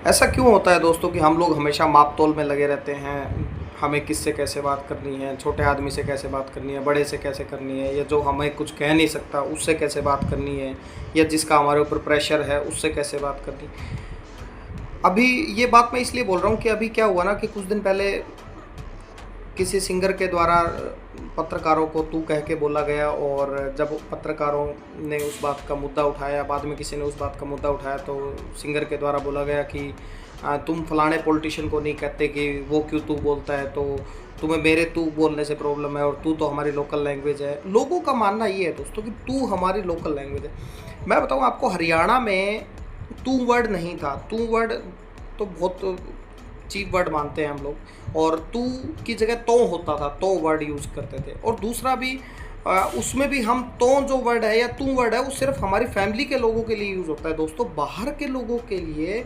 ऐसा क्यों होता है दोस्तों कि हम लोग हमेशा माप-तोल में लगे रहते हैं, हमें किससे कैसे बात करनी है, छोटे आदमी से कैसे बात करनी है, बड़े से कैसे करनी है, या जो हमें कुछ कह नहीं सकता उससे कैसे बात करनी है, या जिसका हमारे ऊपर प्रेशर है उससे कैसे बात करनी है। अभी ये बात मैं इसलिए बोल रहा हूँ कि अभी क्या हुआ ना कि कुछ दिन पहले किसी सिंगर के द्वारा पत्रकारों को तू कह के बोला गया, और जब पत्रकारों ने उस बात का मुद्दा उठाया, बाद में किसी ने उस बात का मुद्दा उठाया, तो सिंगर के द्वारा बोला गया कि तुम फलाने पॉलिटिशियन को नहीं कहते कि वो क्यों तू बोलता है, तो तुम्हें मेरे तू बोलने से प्रॉब्लम है, और तू तो हमारी लोकल लैंग्वेज है। लोगों का मानना ये है दोस्तों कि तू हमारी लोकल लैंग्वेज है। मैं बताऊँ आपको, हरियाणा में तू वर्ड नहीं था। तू वर्ड तो बहुत चीप वर्ड मानते हैं हम लोग, और तू की जगह तो होता था, तो वर्ड यूज़ करते थे। और दूसरा भी उसमें भी हम तो जो वर्ड है या तू वर्ड है वो सिर्फ हमारी फैमिली के लोगों के लिए यूज़ होता है दोस्तों। बाहर के लोगों के लिए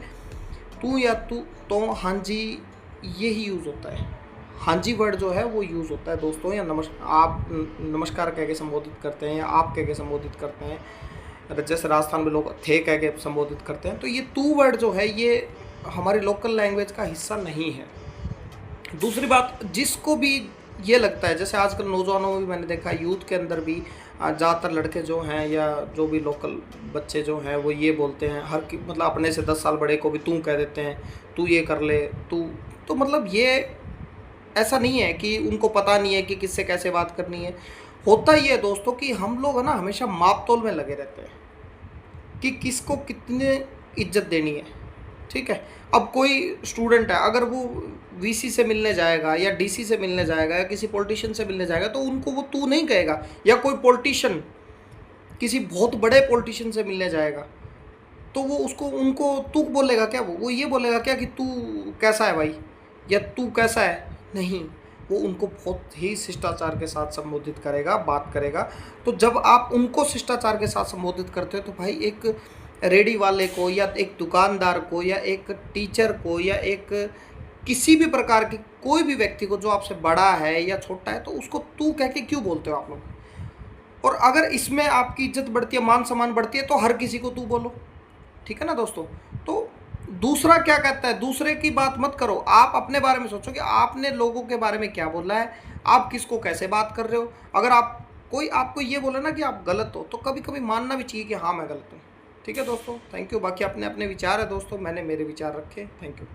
तू या तू तो हाँ जी यही यूज़ होता है। हाँ जी वर्ड जो है वो यूज़ होता है दोस्तों, या आप नमस्कार कह के संबोधित करते हैं, या आप कह के संबोधित करते हैं, जैसे राजस्थान में लोग थे कह के संबोधित करते हैं। तो ये तू वर्ड जो है ये हमारी लोकल लैंग्वेज का हिस्सा नहीं है। दूसरी बात, जिसको भी ये लगता है, जैसे आजकल नौजवानों में भी मैंने देखा, यूथ के अंदर भी ज़्यादातर लड़के जो हैं या जो भी लोकल बच्चे जो हैं वो ये बोलते हैं, मतलब अपने से 10 साल बड़े को भी तू कह देते हैं, तू ये कर ले, तू। तो मतलब ये ऐसा नहीं है कि उनको पता नहीं है कि किससे कैसे बात करनी है। होता ही है दोस्तों कि हम लोग है ना हमेशा माप तोल में लगे रहते हैं कि किसको कितने इज्जत देनी है। ठीक है, अब कोई स्टूडेंट है, अगर वो वीसी से मिलने जाएगा या डीसी से मिलने जाएगा या किसी पॉलिटिशियन से मिलने जाएगा, तो उनको वो तू नहीं कहेगा। या कोई पॉलिटिशियन किसी बहुत बड़े पॉलिटिशियन से मिलने जाएगा, तो वो उसको उनको तू बोलेगा क्या? वो ये बोलेगा क्या कि तू कैसा है भाई, या तू कैसा है? नहीं, वो उनको बहुत ही शिष्टाचार के साथ संबोधित करेगा, बात करेगा। तो जब आप उनको शिष्टाचार के साथ संबोधित करते हो, तो भाई एक रेडी वाले को या एक दुकानदार को या एक टीचर को या एक किसी भी प्रकार की कोई भी व्यक्ति को जो आपसे बड़ा है या छोटा है, तो उसको तू कह के क्यों बोलते हो आप लोग? और अगर इसमें आपकी इज्जत बढ़ती है, मान सम्मान बढ़ती है, तो हर किसी को तू बोलो। ठीक है ना दोस्तों? तो दूसरा क्या कहता है, दूसरे की बात मत करो, आप अपने बारे में सोचो कि आपने लोगों के बारे में क्या बोला है, आप किसको कैसे बात कर रहे हो। अगर आप कोई आपको ये बोले ना कि आप गलत हो, तो कभी कभी मानना भी चाहिए कि हाँ मैं गलत हूँ। ठीक है दोस्तों, थैंक यू। बाकी अपने अपने विचार है दोस्तों, मैंने मेरे विचार रखे। Thank you.